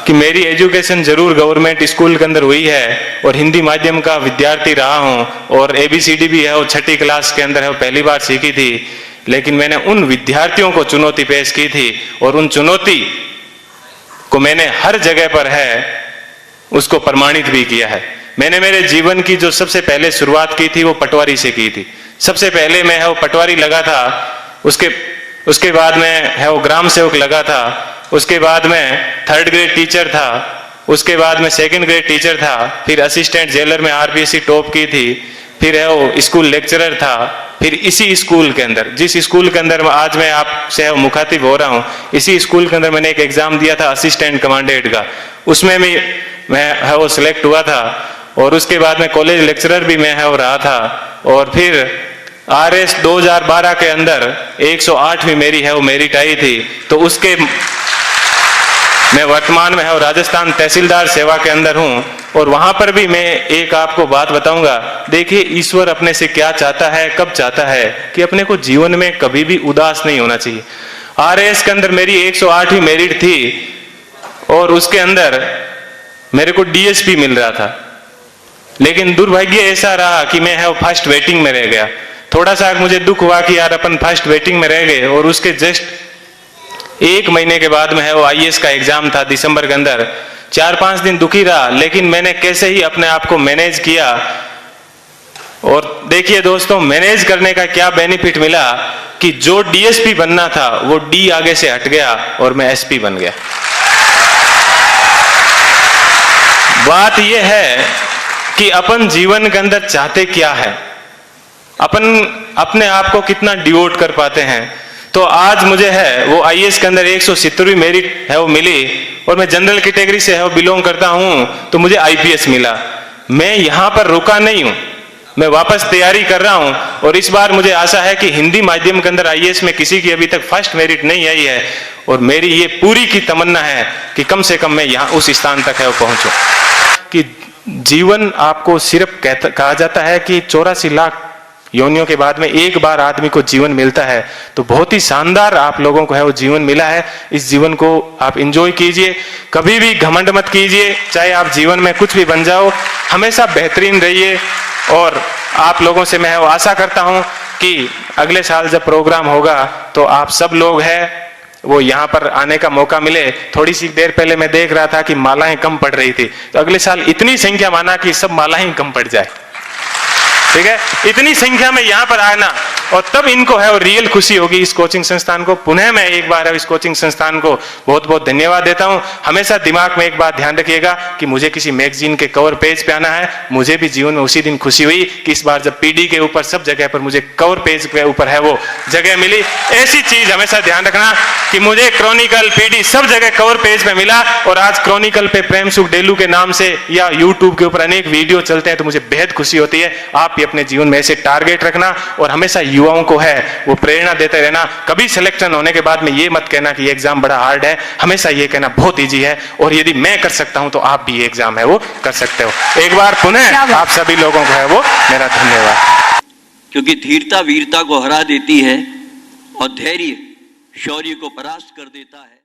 कि मेरी एजुकेशन जरूर गवर्नमेंट स्कूल के अंदर हुई है और हिंदी माध्यम का विद्यार्थी रहा हूं और ABCD भी है वो 6ठी क्लास के अंदर है वो पहली बार सीखी थी, लेकिन मैंने उन विद्यार्थियों को चुनौती पेश की थी और उन चुनौती को मैंने हर जगह पर है उसको प्रमाणित भी किया है। मैंने मेरे जीवन की जो सबसे पहले शुरुआत की थी वो पटवारी से की थी। सबसे पहले मैं है वो पटवारी लगा था, उसके बाद में है वो ग्राम सेवक लगा था, उसके बाद में 3rd ग्रेड टीचर था, उसके बाद में 2nd ग्रेड टीचर था, फिर असिस्टेंट जेलर में RPSC टॉप की थी, फिर है वो स्कूल लेक्चरर था, फिर इसी स्कूल के अंदर जिस स्कूल के अंदर आज मैं आपसे मुखातिब हो रहा हूँ, इसी स्कूल के अंदर मैंने एक एग्जाम दिया था असिस्टेंट कमांडेंट का, उसमें भी मैं है वो सिलेक्ट हुआ था और उसके बाद में कॉलेज लेक्चरर भी मैं है वो रहा था और फिर RS 2012 के अंदर 108वीं मेरी है वो मेरिट आई थी। तो उसके मैं वर्तमान में है वो राजस्थान तहसीलदार सेवा के अंदर हूँ और वहां पर भी मैं एक आपको बात बताऊंगा। देखिए ईश्वर अपने से क्या चाहता है, कब चाहता है कि अपने को जीवन में कभी भी उदास नहीं होना चाहिए। RS के अंदर मेरी 108वीं मेरिट थी और उसके अंदर मेरे को DSP मिल रहा था, लेकिन दुर्भाग्य ऐसा रहा कि मैं है वो फर्स्ट वेटिंग में रह गया। थोड़ा सा मुझे दुख हुआ कि यार अपन फर्स्ट वेटिंग में रह गए और उसके जस्ट 1 महीने के बाद में है वो IAS का एग्जाम था दिसंबर के अंदर। 4-5 दिन दुखी रहा, लेकिन मैंने कैसे ही अपने आप को मैनेज किया और देखिए दोस्तों मैनेज करने का क्या बेनिफिट मिला कि जो DSP बनना था वो D आगे से हट गया और मैं SP बन गया। बात यह है कि अपन जीवन के अंदर चाहते क्या है, अपन अपने आप को कितना डिवोट कर पाते हैं। तो आज मुझे है वो IAS के अंदर 170वीं मेरिट है वो मिली और मैं जनरल कैटेगरी से है वो बिलोंग करता हूं, तो मुझे IPS मिला। मैं यहां पर रुका नहीं हूं, मैं वापस तैयारी कर रहा हूं और इस बार मुझे आशा है कि हिंदी माध्यम के अंदर IAS में किसी की अभी तक फर्स्ट मेरिट नहीं आई है और मेरी ये पूरी की तमन्ना है कि कम से कम मैं यहाँ उस स्थान तक है वो पहुंचूं। कि जीवन आपको सिर्फ कहा जाता है कि 84 लाख योनियों के बाद में एक बार आदमी को जीवन मिलता है, तो बहुत ही शानदार आप लोगों को है वो जीवन मिला है। इस जीवन को आप एंजॉय कीजिए, कभी भी घमंड मत कीजिए, चाहे आप जीवन में कुछ भी बन जाओ, हमेशा बेहतरीन रहिए। और आप लोगों से मैं वो आशा करता हूं कि अगले साल जब प्रोग्राम होगा तो आप सब लोग हैं वो यहाँ पर आने का मौका मिले। थोड़ी सी देर पहले मैं देख रहा था कि मालाएं कम पड़ रही थी, तो अगले साल इतनी संख्या माना कि सब मालाएं कम पड़ जाए, ठीक है, इतनी संख्या में यहाँ पर आना और तब इनको है और रियल खुशी होगी इस कोचिंग संस्थान को। पुनः मैं एक बार इस कोचिंग संस्थान को बहुत बहुत धन्यवाद देता हूँ। हमेशा दिमाग में एक बात ध्यान रखिएगा कि मुझे किसी मैगजीन के कवर पेज पे आना है। मुझे भी जीवन में उसी दिन खुशी हुई कि इस बार जब PD के ऊपर सब जगह पर मुझे कवर पेज के ऊपर है वो जगह मिली। ऐसी चीज हमेशा ध्यान रखना कि मुझे क्रॉनिकल PD सब जगह कवर पेज पे मिला और आज क्रॉनिकल पे प्रेम सुख डेलू के नाम से या यूट्यूब के ऊपर अनेक वीडियो चलते हैं, तो मुझे बेहद खुशी होती है। आप भी अपने जीवन में ऐसे टारगेट रखना और हमेशा युवाओं को है वो प्रेरणा देते रहना। कभी सिलेक्शन होने के बाद में ये मत कहना कि ये एग्जाम बड़ा हार्ड है, हमेशा ये कहना बहुत इजी है और यदि मैं कर सकता हूं तो आप भी ये एग्जाम है वो कर सकते हो। एक बार पुनः आप सभी लोगों को है वो मेरा धन्यवाद। क्योंकि धीरता वीरता को हरा देती है और धैर्य शौर्य को परास्त कर देता है।